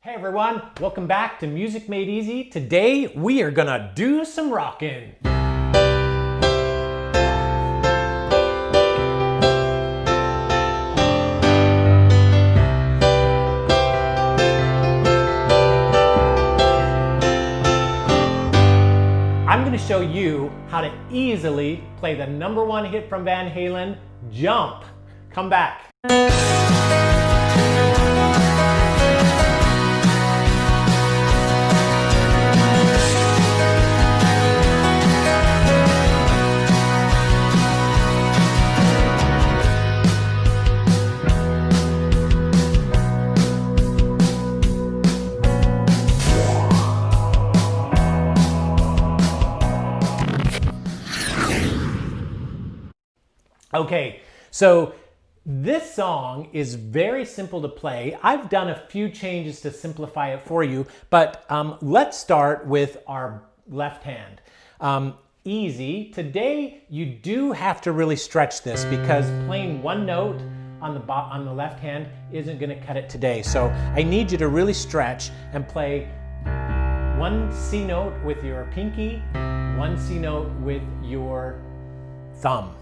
Hey everyone, welcome back to Music Made Easy. Today we are gonna do some rockin'. I'm gonna show you how to easily play the #1 hit from Van Halen, Jump. Come back. Okay, so this song is very simple to play. I've done a few changes to simplify it for you, but let's start with our left hand. Easy. Today you do have to really stretch this because playing one note on the left hand isn't going to cut it today. So I need you to really stretch and play one C note with your pinky, one C note with your thumb.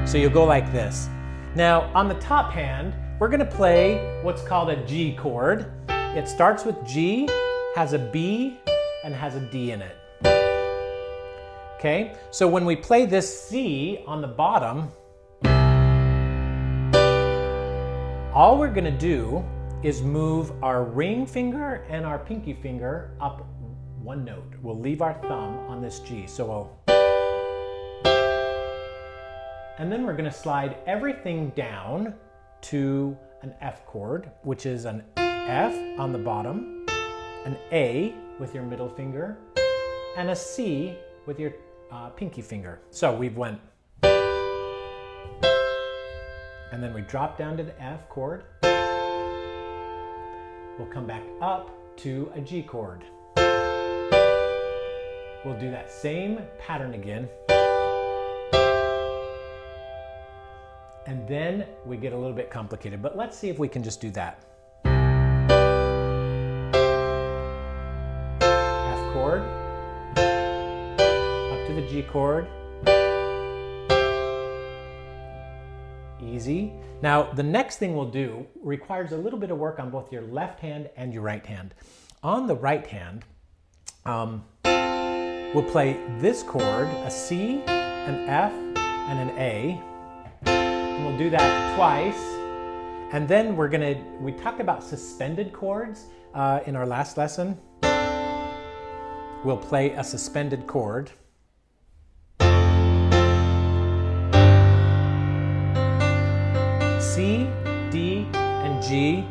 So you'll go like this. Now on the top hand, we're gonna play what's called a G chord. It starts with G, has a B, and has a D in it. Okay, so when we play this C on the bottom, all we're gonna do is move our ring finger and our pinky finger up one note. We'll leave our thumb on this G. So we'll and then we're going to slide everything down to an F chord, which is an F on the bottom, an A with your middle finger, and a C with your pinky finger. So we've went, and then we drop down to the F chord. We'll come back up to a G chord. We'll do that same pattern again. And then we get a little bit complicated, but let's see if we can just do that. F chord, up to the G chord. Easy. Now, the next thing we'll do requires a little bit of work on both your left hand and your right hand. On the right hand, we'll play this chord, a C, an F, and an A. And we'll do that twice. And then we talked about suspended chords in our last lesson. We'll play a suspended chord. C, D, and G.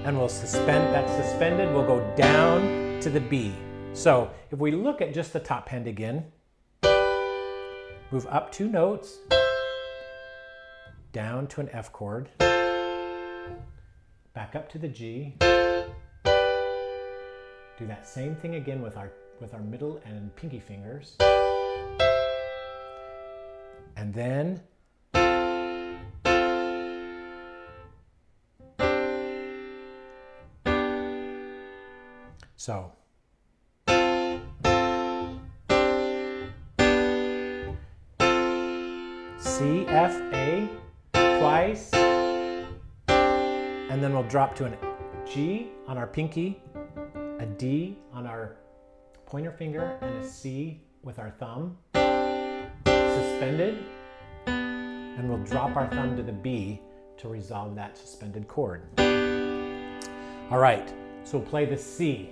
And we'll suspend that suspended, we'll go down to the B. So if we look at just the top hand again, move up 2 notes, down to an F chord, back up to the G. Do that same thing again with our middle and pinky fingers. And then so C, F, A twice, and then we'll drop to a G on our pinky, a D on our pointer finger, and a C with our thumb, suspended, and we'll drop our thumb to the B to resolve that suspended chord. All right, so we'll play the C.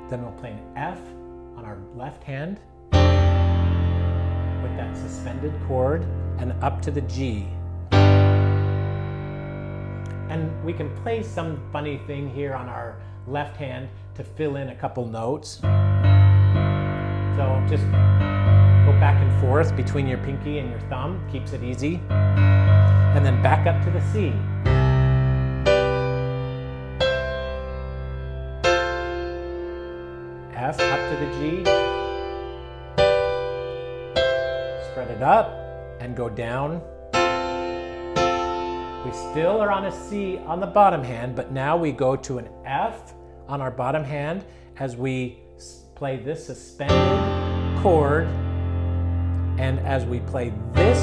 Then we'll play an F on our left hand with that suspended chord and up to the G. And we can play some funny thing here on our left hand to fill in a couple notes. So just go back and forth between your pinky and your thumb, keeps it easy. and then back up to the C. F up to the G. Spread it up and go down. We still are on a C on the bottom hand, but now we go to an F on our bottom hand as we play this suspended chord. And as we play this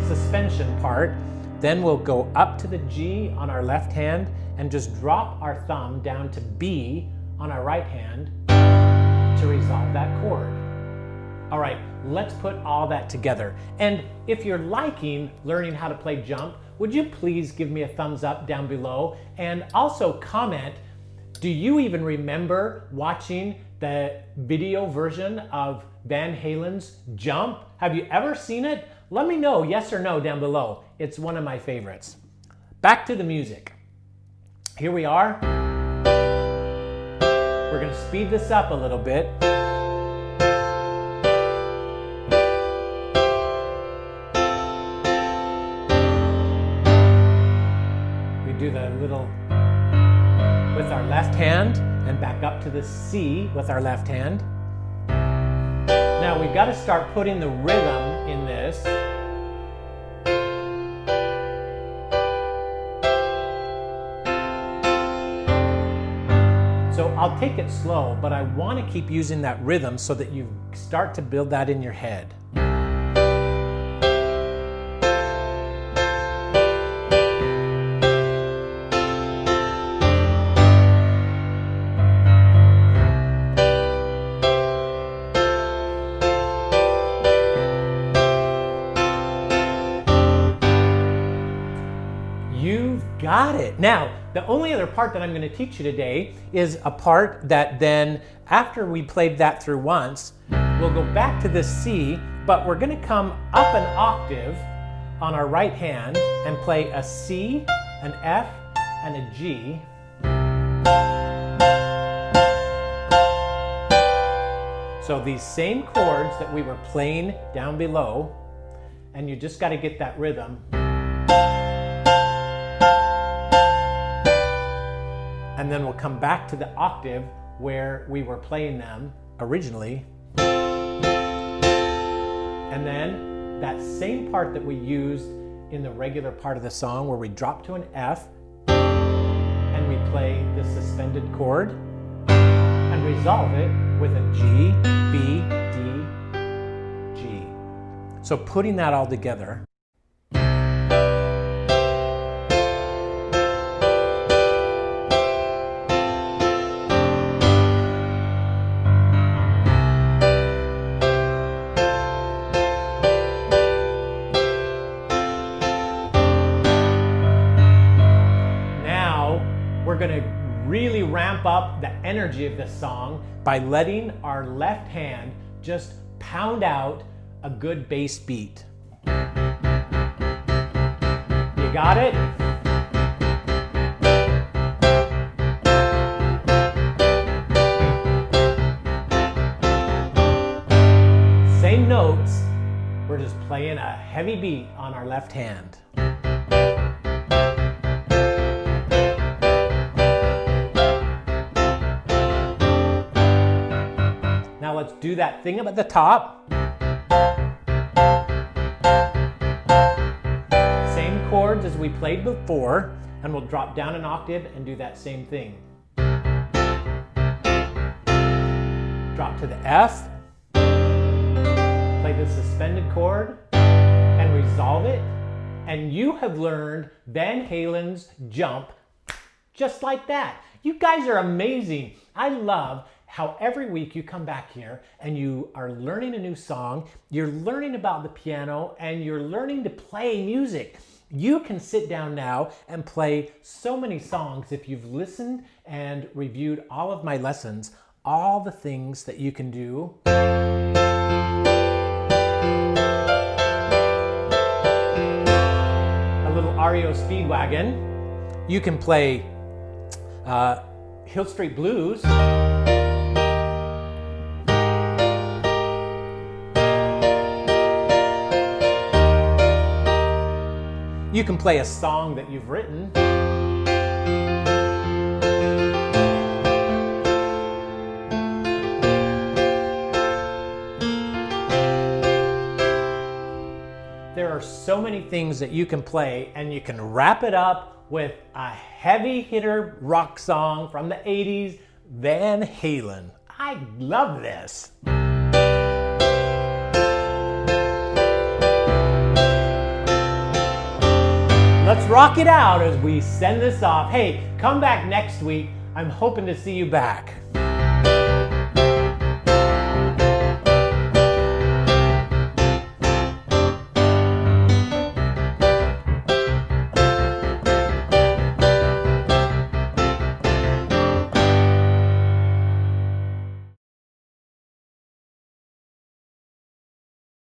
suspension part, then we'll go up to the G on our left hand and just drop our thumb down to B on our right hand to resolve that chord. All right, let's put all that together. And if you're liking learning how to play jump, would you please give me a thumbs up down below, and also comment, do you even remember watching the video version of Van Halen's Jump? Have you ever seen it? Let me know, yes or no, down below. It's one of my favorites. Back to the music. Here we are. We're gonna speed this up a little bit. We do the little with our left hand and back up to the C with our left hand. Now we've got to start putting the rhythm in this. So I'll take it slow, but I want to keep using that rhythm so that you start to build that in your head. You've got it. Now, the only other part that I'm going to teach you today is a part that then, after we played that through once, we'll go back to this C, but we're going to come up an octave on our right hand and play a C, an F, and a G. So these same chords that we were playing down below, and you just got to get that rhythm. And then we'll come back to the octave where we were playing them originally. And then that same part that we used in the regular part of the song where we drop to an F and we play the suspended chord and resolve it with a G, B, D, G. So putting that all together. We're going to really ramp up the energy of this song by letting our left hand just pound out a good bass beat. You got it? Same notes, we're just playing a heavy beat on our left hand. Now let's do that thing up at the top. Same chords as we played before, and we'll drop down an octave and do that same thing. Drop to the F, play the suspended chord, and resolve it. And you have learned Van Halen's Jump just like that. You guys are amazing. I love how every week you come back here and you are learning a new song, you're learning about the piano, and you're learning to play music. You can sit down now and play so many songs if you've listened and reviewed all of my lessons, all the things that you can do. A little REO Speedwagon. You can play Hill Street Blues. You You can play a song that you've written. There are so many things that you can play, and you can wrap it up with a heavy hitter rock song from the 80s, Van Halen. I love this. Let's rock it out as we send this off. Hey, come back next week. I'm hoping to see you back.